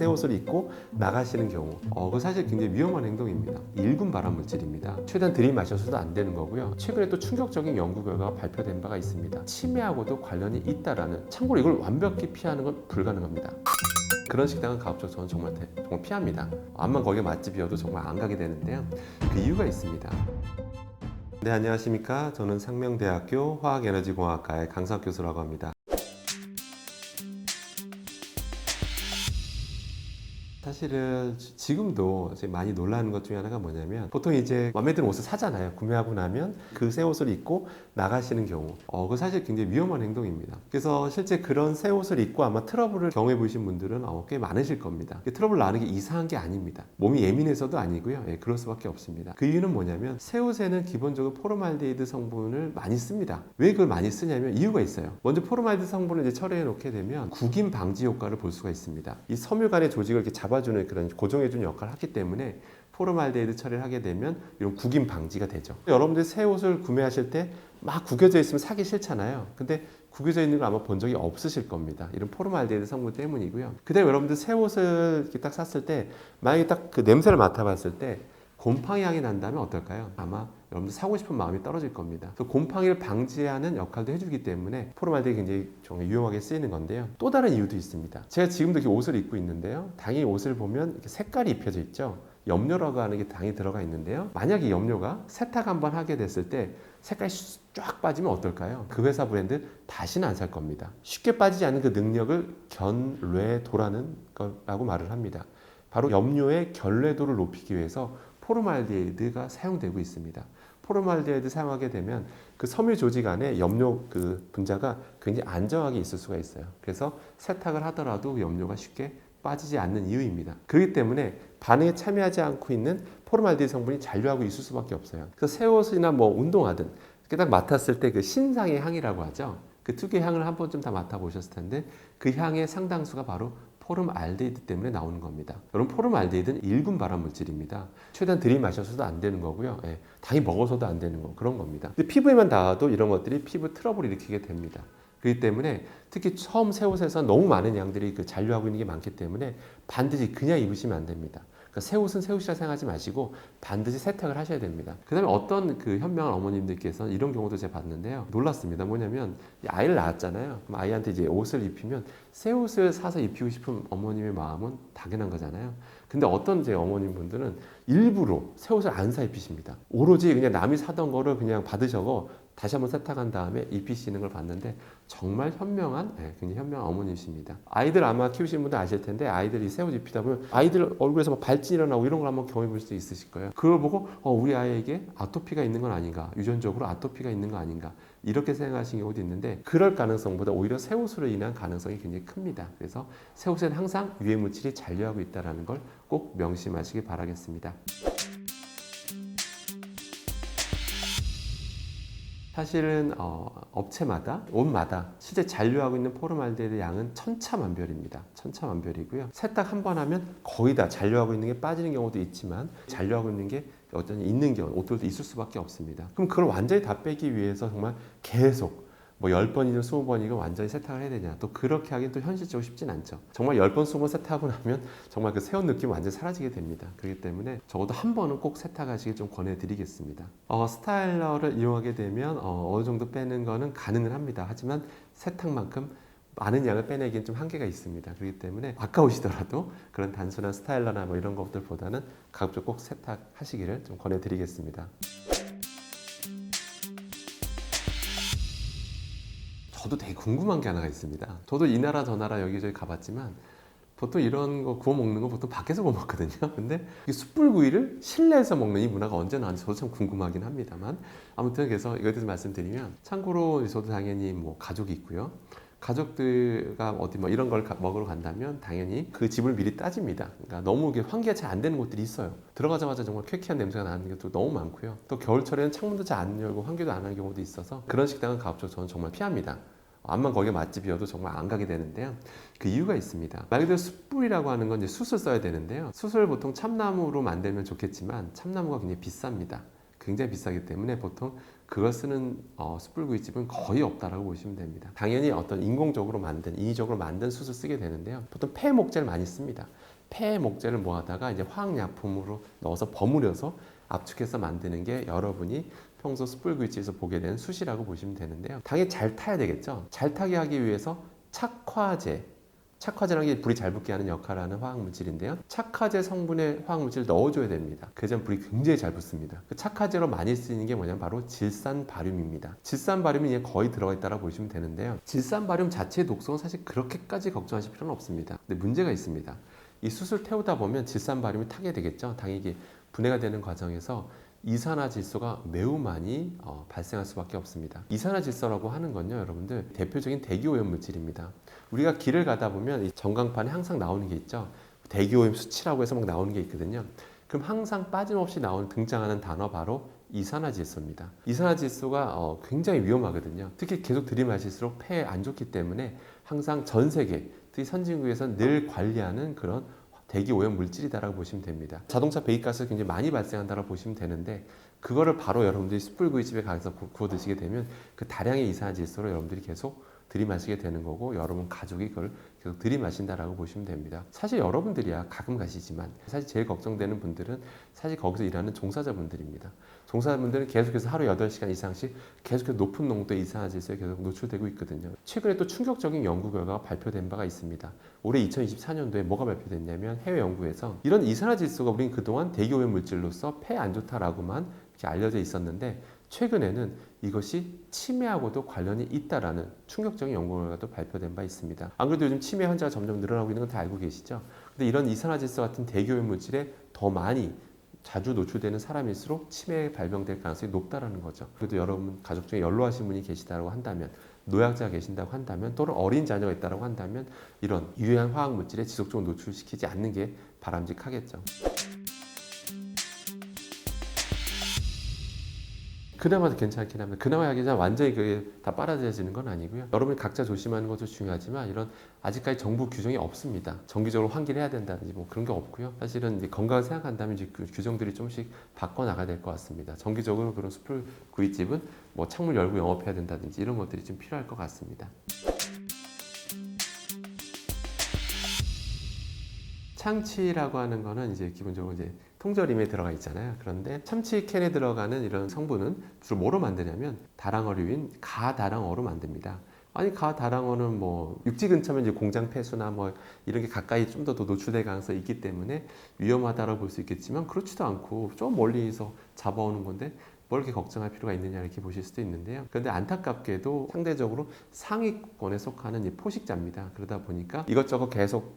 새 옷을 입고 나가시는 경우 그거 사실 굉장히 위험한 행동입니다. 1군 발암 물질입니다. 최대한 들이마셔서도 안 되는 거고요. 최근에 또 충격적인 연구 결과가 발표된 바가 있습니다. 치매하고도 관련이 있다라는. 참고로 이걸 완벽히 피하는 건 불가능합니다. 그런 식당은 가급적 저는 정말 피합니다. 암만 거기가 맛집이어도 정말 안 가게 되는데요. 그 이유가 있습니다. 네, 안녕하십니까. 저는 상명대학교 화학에너지공학과의 강사학 교수라고 합니다. 사실은 지금도 많이 놀라는 것 중에 하나가 뭐냐면, 보통 이제 마음에 드는 옷을 사잖아요. 구매하고 나면 그 새 옷을 입고 나가시는 경우 그거 사실 굉장히 위험한 행동입니다. 그래서 실제 그런 새 옷을 입고 아마 트러블을 경험해 보신 분들은 꽤 많으실 겁니다. 트러블 나는 게 이상한 게 아닙니다. 몸이 예민해서도 아니고요. 그럴 수밖에 없습니다. 그 이유는 뭐냐면, 새 옷에는 기본적으로 포르말데히드 성분을 많이 씁니다. 왜 그걸 많이 쓰냐면 이유가 있어요. 먼저 포르말데히드 성분을 이제 처리해 놓게 되면 구김 방지 효과를 볼 수가 있습니다. 이 섬유간의 조직을 이렇게 잡아주는 그런 고정해주는 역할을 하기 때문에 포르말데히드 처리를 하게 되면 이런 구김 방지가 되죠. 여러분들 새 옷을 구매하실 때 막 구겨져 있으면 사기 싫잖아요. 근데 구겨져 있는 거 아마 본 적이 없으실 겁니다. 이런 포르말데히드 성분 때문이고요. 그다음에 여러분들 새 옷을 이렇게 딱 샀을 때 만약에 딱 그 냄새를 맡아봤을 때 곰팡이 향이 난다면 어떨까요? 아마 여러분들 사고 싶은 마음이 떨어질 겁니다. 그래서 곰팡이를 방지하는 역할도 해주기 때문에 포르말데히드 굉장히 정말 유용하게 쓰이는 건데요. 또 다른 이유도 있습니다. 제가 지금도 이렇게 옷을 입고 있는데요. 당연히 옷을 보면 이렇게 색깔이 입혀져 있죠. 염료라고 하는 게 당연히 들어가 있는데요. 만약에 염료가 세탁 한번 하게 됐을 때 색깔이 쫙 빠지면 어떨까요? 그 회사 브랜드 다시는 안 살 겁니다. 쉽게 빠지지 않는 그 능력을 견뢰도라는 거라고 말을 합니다. 바로 염료의 견뢰도를 높이기 위해서 포르말데히드가 사용되고 있습니다. 포르말데히드 사용하게 되면 그 섬유 조직 안에 염료 그 분자가 굉장히 안정하게 있을 수가 있어요. 그래서 세탁을 하더라도 염료가 쉽게 빠지지 않는 이유입니다. 그렇기 때문에 반응에 참여하지 않고 있는 포르말데히드 성분이 잔류하고 있을 수밖에 없어요. 그래서 새 옷이나 뭐 운동하든 딱 맡았을 때 그 신상의 향이라고 하죠. 그 특유의 향을 한 번쯤 다 맡아보셨을 텐데 그 향의 상당수가 바로 포름알데히드 때문에 나오는 겁니다. 여러분, 포름알데히드는 1군 발암 물질입니다. 최대한 들이마셔서도 안 되는 거고요. 당연히 먹어서도 안 되는 거, 그런 겁니다. 근데 피부에만 닿아도 이런 것들이 피부 트러블을 일으키게 됩니다. 그렇기 때문에 특히 처음 새 옷에서 너무 많은 양들이 잔류하고 있는 게 많기 때문에 반드시 그냥 입으시면 안 됩니다. 그러니까 새 옷은 새 옷이라 생각하지 마시고 반드시 세탁을 하셔야 됩니다. 그 다음에 어떤 그 현명한 어머님들께서는 이런 경우도 제가 봤는데요. 놀랐습니다. 뭐냐면 아이를 낳았잖아요. 그럼 아이한테 이제 옷을 입히면 새 옷을 사서 입히고 싶은 어머님의 마음은 당연한 거잖아요. 근데 어떤 제 어머님 분들은 일부러 새 옷을 안 사 입히십니다. 오로지 그냥 남이 사던 거를 그냥 받으셔고 다시 한번 세탁한 다음에 입히시는 걸 봤는데 정말 현명한, 굉장히 현명한 어머니십니다. 아이들 아마 키우시는 분들 아실 텐데 아이들이 새 옷 입히다 보면 아이들 얼굴에서 막 발진이 일어나고 이런 걸 한번 경험해 볼 수 있으실 거예요. 그걸 보고 우리 아이에게 아토피가 있는 건 아닌가, 유전적으로 아토피가 있는 거 아닌가 이렇게 생각하시는 경우도 있는데 그럴 가능성보다 오히려 새 옷으로 인한 가능성이 굉장히 큽니다. 그래서 새 옷에는 항상 유해 물질이 잔류하고 있다는 걸 꼭 명심하시기 바라겠습니다. 사실은 업체마다 옷마다 실제 잔류하고 있는 포름알데히드 양은 천차만별입니다. 천차만별이고요. 세탁 한 번 하면 거의 다 잔류하고 있는 게 빠지는 경우도 있지만 잔류하고 있는 게 여전히 있는 경우, 옷들도 있을 수밖에 없습니다. 그럼 그걸 완전히 다 빼기 위해서 정말 계속 10번이든 20번이든 완전히 세탁을 해야 되냐, 또 그렇게 하긴 또 현실적으로 쉽진 않죠. 정말 10번, 20번 세탁하고 나면 정말 그 새 옷 느낌이 완전히 사라지게 됩니다. 그렇기 때문에 적어도 한 번은 꼭 세탁하시길 좀 권해드리겠습니다. 스타일러를 이용하게 되면 어느 정도 빼는 거는 가능은 합니다. 하지만 세탁만큼 많은 양을 빼내기엔 좀 한계가 있습니다. 그렇기 때문에 아까우시더라도 그런 단순한 스타일러나 이런 것들보다는 가급적 꼭 세탁하시기를 좀 권해드리겠습니다. 저도 되게 궁금한 게 하나가 있습니다. 저도 이 나라 저 나라 여기저기 가봤지만 보통 이런 거 구워 먹는 거 보통 밖에서 구워 먹거든요. 근데 이 숯불구이를 실내에서 먹는 이 문화가 언제 나왔는지 저도 참 궁금하긴 합니다만, 아무튼 그래서 이거에 대해서 말씀드리면, 참고로 저도 당연히 가족이 있고요. 가족들과 어디 이런 걸 먹으러 간다면 당연히 그 집을 미리 따집니다. 그러니까 너무 환기가 잘 안 되는 곳들이 있어요. 들어가자마자 정말 쾌쾌한 냄새가 나는 것도 너무 많고요. 또 겨울철에는 창문도 잘 안 열고 환기도 안 하는 경우도 있어서 그런 식당은 가급적 저는 정말 피합니다. 암만 거기가 맛집이어도 정말 안 가게 되는데요. 그 이유가 있습니다. 말 그대로 숯불이라고 하는 건 이제 숯을 써야 되는데요. 숯을 보통 참나무로 만들면 좋겠지만 참나무가 굉장히 비쌉니다. 굉장히 비싸기 때문에 보통 그걸 쓰는 숯불구이집은 거의 없다라고 보시면 됩니다. 당연히 어떤 인공적으로 만든, 인위적으로 만든 숯을 쓰게 되는데요. 보통 폐 목재를 많이 씁니다. 폐 목재를 모아다가 이제 화학약품으로 넣어서 버무려서 압축해서 만드는 게 여러분이 평소 숯불구이집에서 보게 되는 숯이라고 보시면 되는데요. 당연히 잘 타야 되겠죠. 잘 타게 하기 위해서 착화제, 착화제라는 게 불이 잘 붙게 하는 역할을 하는 화학물질인데요. 착화제 성분의 화학물질을 넣어줘야 됩니다. 그래야지 불이 굉장히 잘 붙습니다. 그 착화제로 많이 쓰이는 게 뭐냐면 바로 질산바륨입니다. 질산바륨이 거의 들어가 있다고 보시면 되는데요. 질산바륨 자체의 독성은 사실 그렇게까지 걱정하실 필요는 없습니다. 근데 문제가 있습니다. 이 숯을 태우다 보면 질산바륨이 타게 되겠죠. 당연히 이게 분해가 되는 과정에서 이산화질소가 매우 많이 발생할 수밖에 없습니다. 이산화질소라고 하는 건요, 여러분들 대표적인 대기오염 물질입니다. 우리가 길을 가다 보면 이 전광판에 항상 나오는 게 있죠. 대기오염 수치라고 해서 막 나오는 게 있거든요. 그럼 항상 빠짐없이 등장하는 단어 바로 이산화질소입니다. 이산화질소가 굉장히 위험하거든요. 특히 계속 들이마실수록 폐에 안 좋기 때문에 항상 전 세계, 특히 선진국에서 늘 관리하는 그런 대기 오염 물질이다라고 보시면 됩니다. 자동차 배기가스가 굉장히 많이 발생한다고 보시면 되는데 그거를 바로 여러분들이 숯불구이집에 가서 구워 드시게 되면 그 다량의 이산화질소를 여러분들이 계속 들이마시게 되는 거고 여러분 가족이 그걸 계속 들이마신다라고 보시면 됩니다. 사실 여러분들이야 가끔 가시지만 사실 제일 걱정되는 분들은 사실 거기서 일하는 종사자분들입니다. 종사자분들은 계속해서 하루 8시간 이상씩 계속해서 높은 농도의 이산화질소에 계속 노출되고 있거든요. 최근에 또 충격적인 연구 결과가 발표된 바가 있습니다. 올해 2024년도에 뭐가 발표됐냐면 해외 연구에서 이런 이산화질소가 우리는 그동안 대기오염 물질로서 폐에 안 좋다라고만 이렇게 알려져 있었는데 최근에는 이것이 치매하고도 관련이 있다라는 충격적인 연구 결과도 발표된 바 있습니다. 안 그래도 요즘 치매 환자가 점점 늘어나고 있는 건 다 알고 계시죠? 근데 이런 이산화질소 같은 대기오염 물질에 더 많이 자주 노출되는 사람일수록 치매에 발병될 가능성이 높다라는 거죠. 그래도 여러분 가족 중에 연로하신 분이 계시다고 한다면 노약자가 계신다고 한다면 또는 어린 자녀가 있다고 한다면 이런 유해한 화학 물질에 지속적으로 노출시키지 않는 게 바람직하겠죠. 그나마 괜찮긴 합니다. 그나마 하기자 완전히 그게 다 빨아들여지는 건 아니고요. 여러분이 각자 조심하는 것도 중요하지만 이런 아직까지 정부 규정이 없습니다. 정기적으로 환기를 해야 된다든지 뭐 그런 게 없고요. 사실은 이제 건강을 생각한다면 이제 그 규정들이 좀씩 바꿔 나가야 될 것 같습니다. 정기적으로 그런 숯불 구이집은 뭐 창문 열고 영업해야 된다든지 이런 것들이 좀 필요할 것 같습니다. 참치라고 하는 거는 이제 기본적으로 이제 통조림에 들어가 있잖아요. 그런데 참치 캔에 들어가는 이런 성분은 주로 뭐로 만드냐면 다랑어류인 가다랑어로 만듭니다. 아니 가다랑어는 뭐 육지 근처면 이제 공장 폐수나 뭐 이런 게 가까이 좀 더 노출될 가능성이 있기 때문에 위험하다고 볼 수 있겠지만 그렇지도 않고 좀 멀리서 잡아오는 건데 뭘 이렇게 걱정할 필요가 있느냐 이렇게 보실 수도 있는데요. 그런데 안타깝게도 상대적으로 상위권에 속하는 이 포식자입니다. 그러다 보니까 이것저것 계속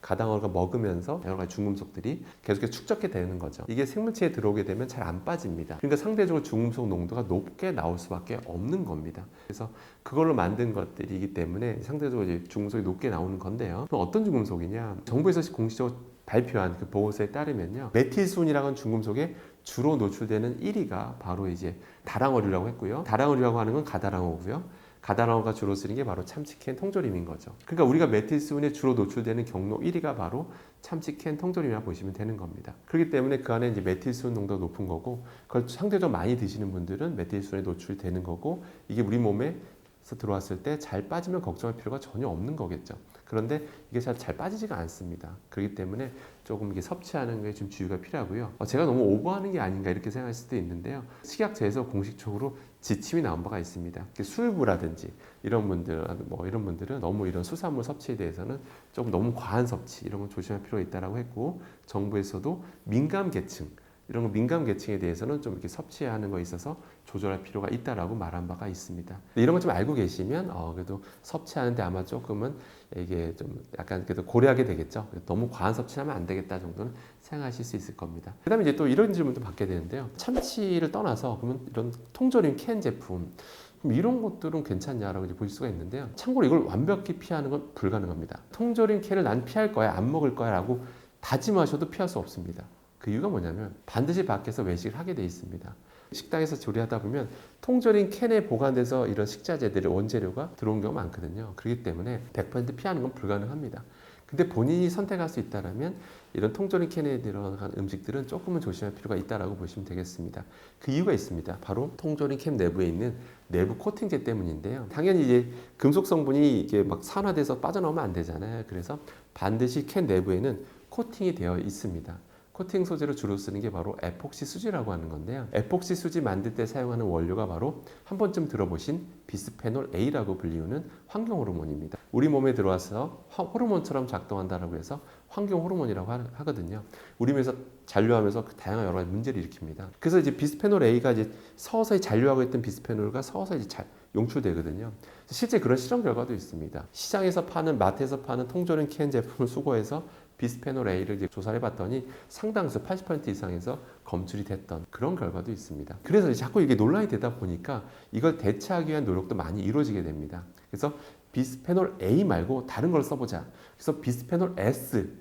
가당어가 먹으면서 여러 가지 중금속들이 계속해서 축적이 되는 거죠. 이게 생물체에 들어오게 되면 잘 안 빠집니다. 그러니까 상대적으로 중금속 농도가 높게 나올 수밖에 없는 겁니다. 그래서 그걸로 만든 것들이기 때문에 상대적으로 이제 중금속이 높게 나오는 건데요. 그럼 어떤 중금속이냐? 정부에서 공식적으로 발표한 그 보고서에 따르면요, 메틸순이라고 하는 중금속에 주로 노출되는 1위가 바로 이제 다랑어류라고 했고요. 다랑어류라고 하는 건 가다랑어고요. 가다랑어가 주로 쓰는 게 바로 참치캔 통조림인 거죠. 그러니까 우리가 메틸순에 주로 노출되는 경로 1위가 바로 참치캔 통조림이라 보시면 되는 겁니다. 그렇기 때문에 그 안에 이제 메틸순 농도가 높은 거고 그걸 상대적으로 많이 드시는 분들은 메틸순에 노출되는 거고 이게 우리 몸에서 들어왔을 때 잘 빠지면 걱정할 필요가 전혀 없는 거겠죠. 그런데 이게 잘 빠지지가 않습니다. 그렇기 때문에 조금 이게 섭취하는 게 좀 주의가 필요하고요. 제가 너무 오버하는 게 아닌가 이렇게 생각할 수도 있는데요. 식약처에서 공식적으로 지침이 나온 바가 있습니다. 술부라든지 이런 분들은 너무 이런 수산물 섭취에 대해서는 조금 너무 과한 섭취 이런 건 조심할 필요가 있다라고 했고 정부에서도 민감 계층에 대해서는 좀 이렇게 섭취하는 거에 있어서 조절할 필요가 있다라고 말한 바가 있습니다. 이런 걸 좀 알고 계시면 그래도 섭취하는데 아마 조금은 이게 좀 약간 그래도 고려하게 되겠죠. 너무 과한 섭취하면 안 되겠다 정도는 생각하실 수 있을 겁니다. 그다음에 이제 또 이런 질문도 받게 되는데요. 참치를 떠나서 그러면 이런 통조림 캔 제품 그럼 이런 것들은 괜찮냐라고 이제 보실 수가 있는데요. 참고로 이걸 완벽히 피하는 건 불가능합니다. 통조림 캔을 난 피할 거야, 안 먹을 거야라고 다짐하셔도 피할 수 없습니다. 그 이유가 뭐냐면 반드시 밖에서 외식을 하게 돼 있습니다. 식당에서 조리하다 보면 통조림 캔에 보관돼서 이런 식자재들의 원재료가 들어온 경우가 많거든요. 그렇기 때문에 100% 피하는 건 불가능합니다. 근데 본인이 선택할 수 있다면 이런 통조림 캔에 들어간 음식들은 조금은 조심할 필요가 있다고 보시면 되겠습니다. 그 이유가 있습니다. 바로 통조림 캔 내부에 있는 내부 코팅제 때문인데요. 당연히 이제 금속 성분이 이게 막 산화돼서 빠져나오면 안 되잖아요. 그래서 반드시 캔 내부에는 코팅이 되어 있습니다. 코팅 소재로 주로 쓰는 게 바로 에폭시 수지라고 하는 건데요. 에폭시 수지 만들 때 사용하는 원료가 바로 한 번쯤 들어보신 비스페놀 A라고 불리우는 환경 호르몬입니다. 우리 몸에 들어와서 호르몬처럼 작동한다라고 해서 환경 호르몬이라고 하거든요. 우리 몸에서 잔류하면서 다양한 여러 가지 문제를 일으킵니다. 그래서 이제 비스페놀 A가 이제 서서히 잔류하고 있던 비스페놀과 서서히 이제 용출되거든요. 실제 그런 실험 결과도 있습니다. 시장에서 파는 마트에서 파는 통조림 캔 제품을 수거해서 비스페놀 A를 이제 조사를 해봤더니 상당수 80% 이상에서 검출이 됐던 그런 결과도 있습니다. 그래서 자꾸 이게 논란이 되다 보니까 이걸 대체하기 위한 노력도 많이 이루어지게 됩니다. 그래서 비스페놀 A 말고 다른 걸 써보자. 그래서 비스페놀 S,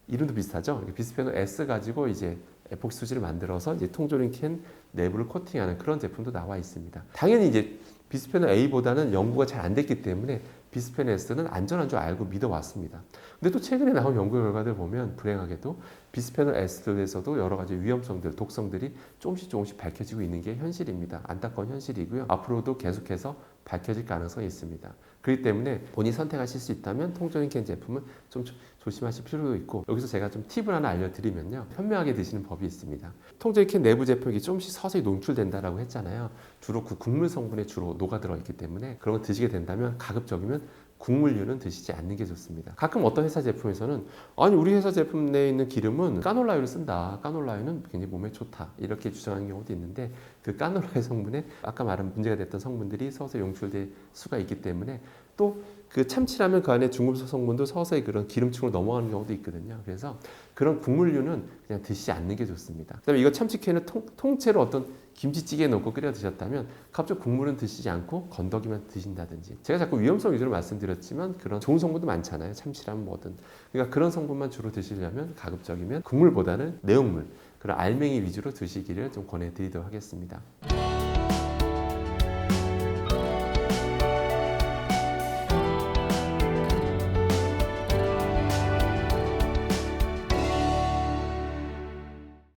이름도 비슷하죠? 비스페놀 S 가지고 이제 에폭시 수지를 만들어서 이제 통조림 캔 내부를 코팅하는 그런 제품도 나와 있습니다. 당연히 이제 비스페놀 A보다는 연구가 잘 안 됐기 때문에 비스페놀 S는 안전한 줄 알고 믿어왔습니다. 근데 또 최근에 나온 연구 결과들 보면 불행하게도 비스페놀 S에서도 여러 가지 위험성들, 독성들이 조금씩 밝혀지고 있는 게 현실입니다. 안타까운 현실이고요. 앞으로도 계속해서 밝혀질 가능성이 있습니다. 그렇기 때문에 본인이 선택하실 수 있다면 통조림 캔 제품은 좀 조심하실 필요도 있고, 여기서 제가 좀 팁을 하나 알려드리면요. 현명하게 드시는 법이 있습니다. 통조림 캔 내부 제품이 조금씩 서서히 농출된다라고 했잖아요. 주로 그 국물 성분에 주로 녹아들어 있기 때문에 그런 거 드시게 된다면 가급적이면 국물류는 드시지 않는 게 좋습니다. 가끔 어떤 회사 제품에서는 아니 우리 회사 제품 내에 있는 기름은 까놀라유를 쓴다. 까놀라유는 굉장히 몸에 좋다. 이렇게 주장하는 경우도 있는데 그 까놀라유 성분에 아까 말한 문제가 됐던 성분들이 서서히 용출될 수가 있기 때문에 또 그 참치라면 그 안에 중금속 성분도 서서히 그런 기름층으로 넘어가는 경우도 있거든요. 그래서 그런 국물류는 그냥 드시지 않는 게 좋습니다. 그다음에 이거 참치캔을 통째로 어떤 김치찌개에 넣고 끓여 드셨다면 갑자기 국물은 드시지 않고 건더기만 드신다든지, 제가 자꾸 위험성 위주로 말씀드렸지만 그런 좋은 성분도 많잖아요. 참치라면 뭐든. 그러니까 그런 성분만 주로 드시려면 가급적이면 국물보다는 내용물, 그런 알맹이 위주로 드시기를 좀 권해드리도록 하겠습니다.